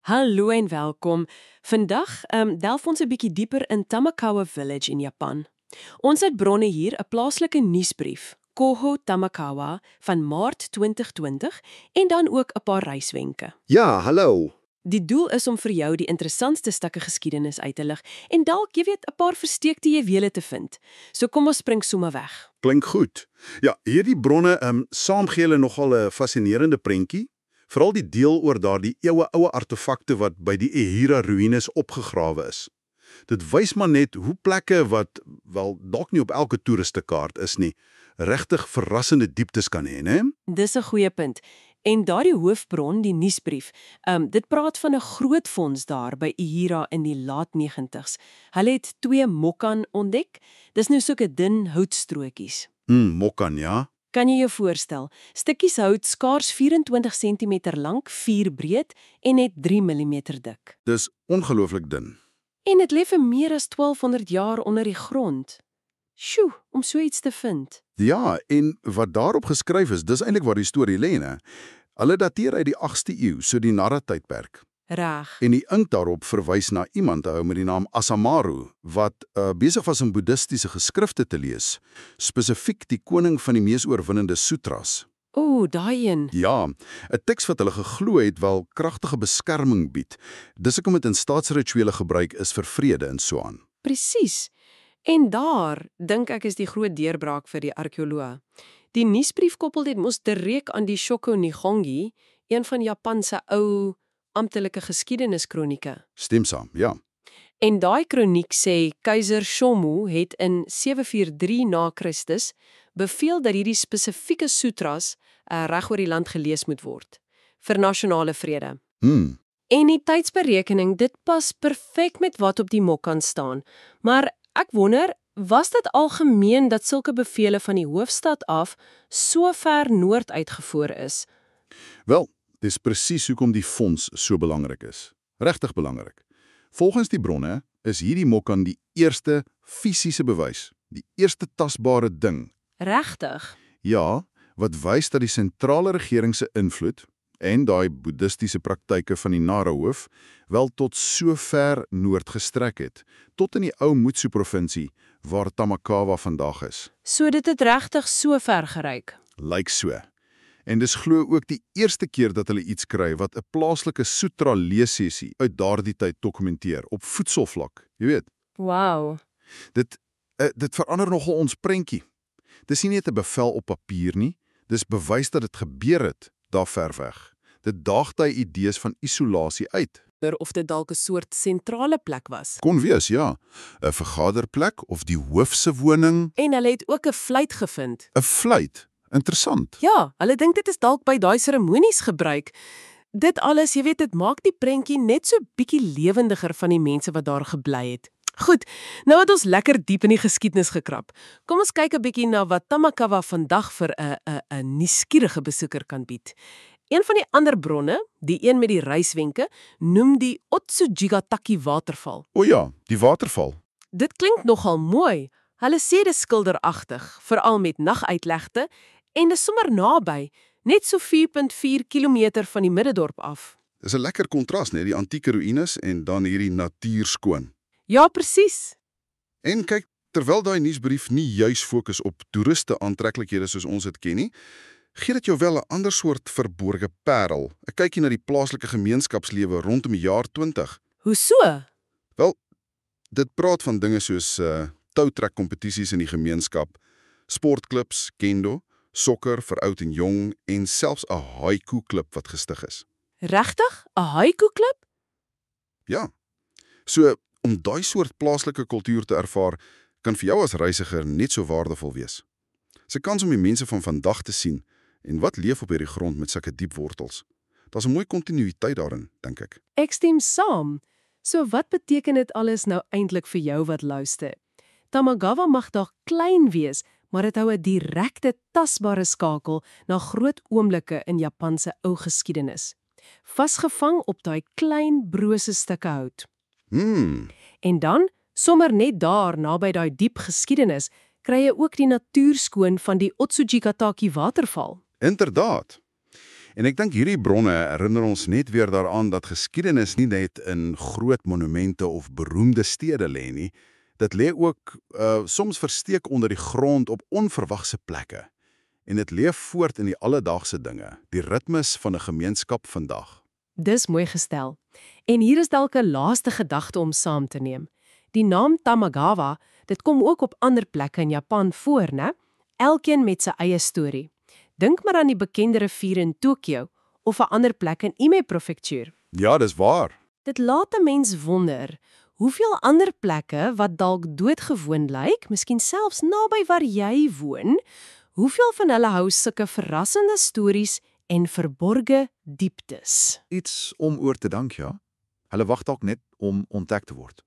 Hallo en welkom. Vandag delf ons 'n bietjie dieper in Tamakawa Village in Japan. Ons het bronne hier, 'n plaaslike nuusbrief, Koho Tamakawa van Maart 2020 en dan ook 'n paar reiswenke. Ja, hallo. Die doel is om vir jou die interessantste stukke geskiedenis uit te lig en dalk, jy weet, 'n paar versteekte juwele te vind. So kom ons spring sommer weg. Klink goed. Ja, hierdie bronne saam gee hulle nogal 'n fascinerende prentjie. Veral die deel oor daardie eeue-oue artefakte wat by die Ehira ruïnes opgegrawe is. Dit wys maar net hoe plekke wat wel dalk nie op elke toeristekaart is nie, regtig verrassende dieptes kan hê, né? Dis 'n goeie punt. En daardie hoofbron, die nuusbrief, dit praat van 'n groot fonds daar by Ehira in die laat 90's. Hulle het 2 mokkan ontdek. Dis nou sulke dun houtstrootjies. Mokkan, ja. Kan jy jou voorstel? Stukkies hout skaars 24 cm lank, 4 breed en net 3 mm dik. Dis ongelooflik dun. En dit lê vir meer as 1200 jaar onder die grond. Sjoe, om so iets te vind. Ja, en wat daarop geskryf is, dis eintlik waar die storie lê, né? Hulle dateer uit die 8ste eeu, so die Nara-tydperk. Reg. En die ink daarop verwys na iemand met die naam Asamaru, wat besig was om boeddhistiese geskrifte te lees, spesifiek die koning van die mees oorwinnende sutras. O, daai een. Ja, 'n teks wat hulle geglo het wel kragtige beskerming bied. Dis hoekom dit in staatsrituele gebruik is vir vrede en so aan. Presies. En daar, dink ek, is die groot deurbraak vir die argeoloog. Die nuusbrief koppel dit mos direk aan die Shoko Nihongi, een van Japan se ou amptelike geskiedeniskronieke. Stem saam, ja. En daai kroniek sê keiser Shomu het in 743 na Christus beveel dat hierdie spesifieke sutras reg oor die land gelees moet word vir nasionale vrede. En die tydsberekening, dit pas perfek met wat op die mokkan staan. Maar ek wonder, was dit algemeen dat sulke bevele van die hoofstad af so ver noord uitgevoer is? Wel, dis presies hoekom die fonds so belangrik is. Regtig belangrik. Volgens die bronne is hierdie mokkan die eerste fisiese bewys, die eerste tasbare ding. Regtig? Ja, wat wys dat die sentrale regering se invloed en daai boeddhistiese praktyke van die Nara-hoof wel tot so ver noord gestrek het, tot in die ou Mutsu-provinsie waar Tamakawa vandag is. So dit het regtig so ver gereik? Lyk so. En dis glo ook die eerste keer dat hulle iets kry wat 'n plaaslike sutra leessessie uit daardie tyd dokumenteer op voedselvlak, jy weet. Wow. Dit verander nogal ons prentjie. Dis nie net 'n bevel op papier nie, dis bewys dat dit gebeur het daar ver weg. Dit daag daai idees van isolasie uit. Of dit dalk 'n soort sentrale plek was. Kon wees, ja. 'n Vergaderplek of die hoof se woning. En hulle het ook 'n fluit gevind. 'n Fluit. Interessant. Ja, hulle dink dit is dalk by daai seremonies gebruik. Dit alles, jy weet, dit maak die prentjie net so bietjie lewendiger van die mense wat daar gebly het. Goed, nou het ons lekker diep in die geskiedenis gekrap. Kom ons kyk 'n bietjie na wat Tamakawa vandag vir 'n nuuskierige besoeker kan bied. Een van die ander bronne, die een met die reiswenke, noem die Otsujigataki waterval. O ja, die waterval. Dit klink nogal mooi. Hulle sê dis skilderagtig, veral met naguitlegte, en dis sommer naby, net so 4.4 kilometer van die middedorp af. Dis 'n lekker kontras, né, die antieke ruïnes en dan hierdie natuurskoon. Ja, presies. En kyk, terwyl daai nuusbrief nie juis fokus op toeriste aantreklikhede soos ons dit ken nie, gee dit jou wel 'n ander soort verborgde parel. 'n Kykie na die plaaslike gemeenskapslewe rondom die jaar 20. Hoe so? Wel, dit praat van dinge soos toutrekkompetisies in die gemeenskap, sportklubs, kendo, sokker vir oud en jong en selfs 'n haiku-klub wat gestig is. Regtig? 'n haiku-klub? Ja. So, om daai soort plaaslike kultuur te ervaar, kan vir jou as reisiger net so waardevol wees. Dis 'n kans om die mense van vandag te sien en wat leef op hierdie grond met sulke diep wortels. Daar's 'n mooi kontinuïteit daarin, dink ek. Ek stem saam. So wat beteken dit alles nou eintlik vir jou wat luister? Tamakawa mag dalk klein wees, maar dit hou 'n direkte, tasbare skakel na groot oomblikke in Japan se ou geskiedenis. Vasgevang op daai klein, brose stukke hout. En dan, sommer net daar, naby daai diep geskiedenis, kry jy ook die natuurskoon van die Otsujigataki waterval. Inderdaad. En ek dink hierdie bronne herinner ons net weer daaraan dat geskiedenis nie net in groot monumente of beroemde stede lê nie. Dit lê ook soms versteek onder die grond op onverwagse plekke. En dit leef voort in die alledaagse dinge, die ritmes van 'n gemeenskap vandag. Dis mooi gestel. En hier is dalk 'n laaste gedagte om saam te neem. Die naam Tamagawa, dit kom ook op ander plekke in Japan voor, né? Elkeen met sy eie storie. Dink maar aan die bekende rivier in Tokio of 'n ander plek in Ime Prefectuur. Ja, dis waar. Dit laat 'n mens wonder, hoeveel ander plekke wat dalk doodgewoon lyk, miskien selfs naby waar jy woon, hoeveel van hulle hou sulke verrassende stories en verborge dieptes? Iets om oor te dank, ja. Hulle wag dalk net om ontdek te word.